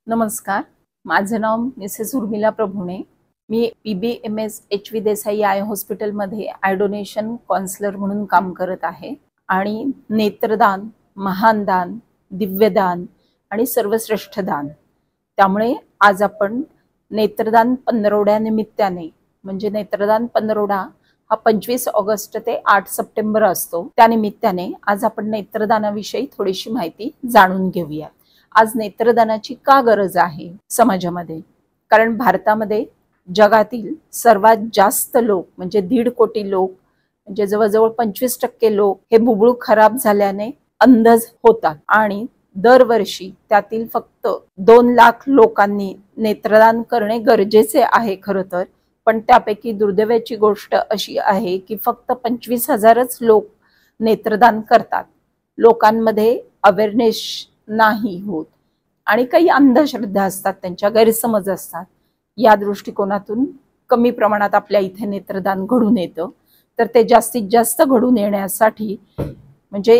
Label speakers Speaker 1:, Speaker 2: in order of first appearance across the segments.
Speaker 1: नमस्कार, माझं नाव मिसेस उर्मिला प्रभुणे। मी PBMS HV देसाई आय हॉस्पिटलमध्ये आय डोनेशन काउन्सिलर म्हणून काम करत आहे आणि नेत्रदान, महानदान, दिव्यदान आणि सर्वश्रेष्ठ दान, त्यामुळे आज आपण नेत्रदान पंधरवड्या निमित्ताने, म्हणजे नेत्रदान पंधरवडा हा 25 ऑगस्ट ते 8 सप्टेंबर असतो, त्या निमित्ताने आज आपण नेत्रदानाविषयी थोडीशी माहिती जाणून घेऊया। आज नेत्रदानाची का गरज आहे समाजामध्ये? कारण भारतामध्ये जगातील सर्वात जास्त लोक म्हणजे 1.5 कोटी लोक, म्हणजे जवळजवळ 25% लोक हे बुबुळ खराब झाल्याने अंध होतात आणि दरवर्षी त्यातील फक्त 2 लाख लोकांनी नेत्रदान करणे गरजेचे आहे खरं तर। पण त्यापैकी दुर्दैवाची गोष्ट अशी आहे की फक्त 25,000च लोक नेत्रदान करतात। लोकांमध्ये अवेअरनेस नाही होत आणि काही अंधश्रद्धा असतात, त्यांच्या गैरसमज असतात। या दृष्टिकोनातून कमी प्रमाणात आपल्या इथे नेत्रदान घडून येतं। तर ते जास्तीत जास्त घडून येण्यासाठी म्हणजे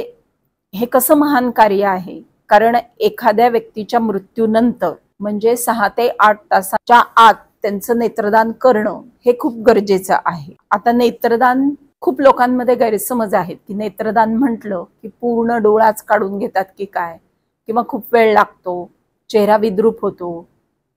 Speaker 1: हे कसं महान कार्य आहे, कारण एखाद्या व्यक्तीच्या मृत्यूनंतर म्हणजे 6 ते 8 तासाच्या आत त्यांचं नेत्रदान करणं हे खूप गरजेचं आहे। आता नेत्रदान खूप लोकांमध्ये गैरसमज आहेत की नेत्रदान म्हटलं की पूर्ण डोळाच काढून घेतात की काय, किंवा खूप वेळ लागतो, चेहरा विद्रूप होतो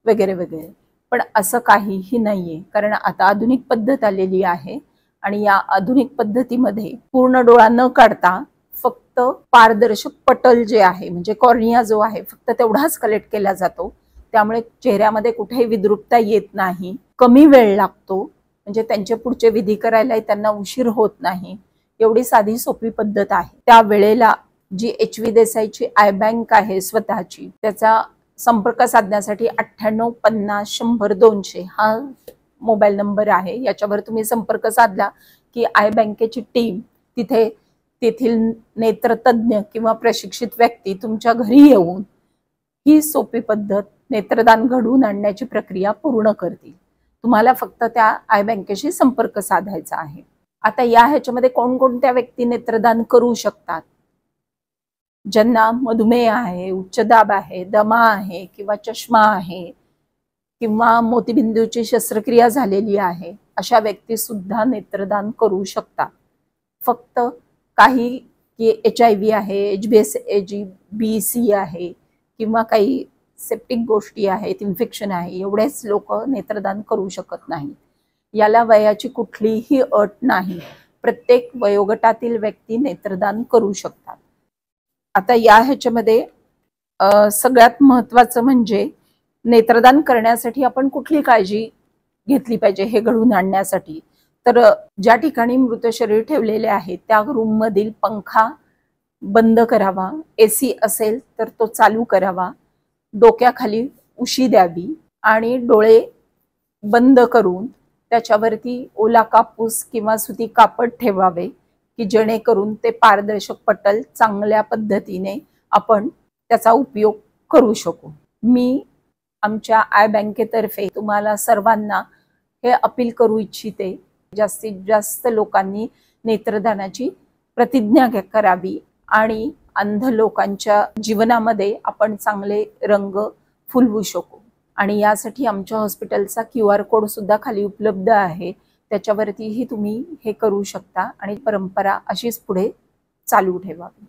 Speaker 1: वगैरे वगैरे। पण असं काहीही नाहीये, कारण आता आधुनिक पद्धत आलेली आहे आणि या आधुनिक पद्धतीमध्ये पूर्ण डोळा न काढता फक्त पारदर्शक पटल जे आहे म्हणजे कॉर्निया जो आहे फक्त तेवढाच कलेक्ट केला जातो, त्यामुळे चेहऱ्यामध्ये कुठेही विद्रूपता येत नाही, कमी वेळ लागतो, म्हणजे त्यांचे पुढचे विधी करायला त्यांना उशीर होत नाही। एवढी साधी सोपी पद्धत आहे। त्या वेळेला जी HV देसाईची आय बँक आहे स्वतःची, त्याचा संपर्क साधण्यासाठी 98 50 100 200 हा मोबाईल नंबर आहे। याच्यावर तुम्ही संपर्क साधला की आय बँकेची टीम तिथे तेथील नेत्रतज्ञ किंवा प्रशिक्षित व्यक्ती तुमच्या घरी येऊन ही सोपी पद्धत नेत्रदान घडवून आणण्याची प्रक्रिया पूर्ण करतील। तुम्हाला फक्त त्या आय बँकेशी संपर्क साधायचा आहे। आता या ह्याच्यामध्ये कोणकोणत्या व्यक्ती नेत्रदान करू शकतात? ज्यांना मधुमेह आहे, उच्च दाब आहे, दमा आहे किंवा चष्मा आहे किंवा मोतीबिंदूची शस्त्रक्रिया झालेली आहे, अशा व्यक्ती सुद्धा नेत्रदान करू शकतात। फक्त काही की HIV आहे, HBsAg-BC आहे किंवा काही सेप्टिक गोष्टी आहेत, इन्फेक्शन आहे, एवढेच लोक नेत्रदान करू शकत नाही। याला वयाची कुठलीही अट नाही, प्रत्येक वयोगटातील व्यक्ती नेत्रदान करू शकतात। आता या ह्याच्यामध्ये सगळ्यात महत्त्वाचं म्हणजे नेत्रदान करण्यासाठी आपण कुठली काळजी घेतली पाहिजे हे घडवून आणण्यासाठी। तर ज्या ठिकाणी मृत शरीर ठेवलेले आहे त्या रूम मधील पंखा बंद करावा, AC असेल तर तो चालू करावा, डोक्याखाली उशी द्यावी आणि डोळे बंद करून त्याच्यावरती ओला कापूस किंवा सुती कापड ठेवावे की जेणेकरून ते पारदर्शक पटल चांगल्या पद्धतीने आपण त्याचा उपयोग करू शकू। मी आमच्या आय बँकेतर्फे तुम्हाला सर्वांना हे अपील करू इच्छिते, जास्तीत जास्त लोकांनी नेत्रदानाची प्रतिज्ञा करावी आणि अंध लोकांच्या जीवनामध्ये आपण चांगले रंग फुलवू शकू। आणि यासाठी आमच्या हॉस्पिटलचा QR कोड सुद्धा खाली उपलब्ध आहे, त्याच्यावरतीही तुम्ही हे करू शकता आणि परंपरा अशीच पुढे चालू ठेवावी।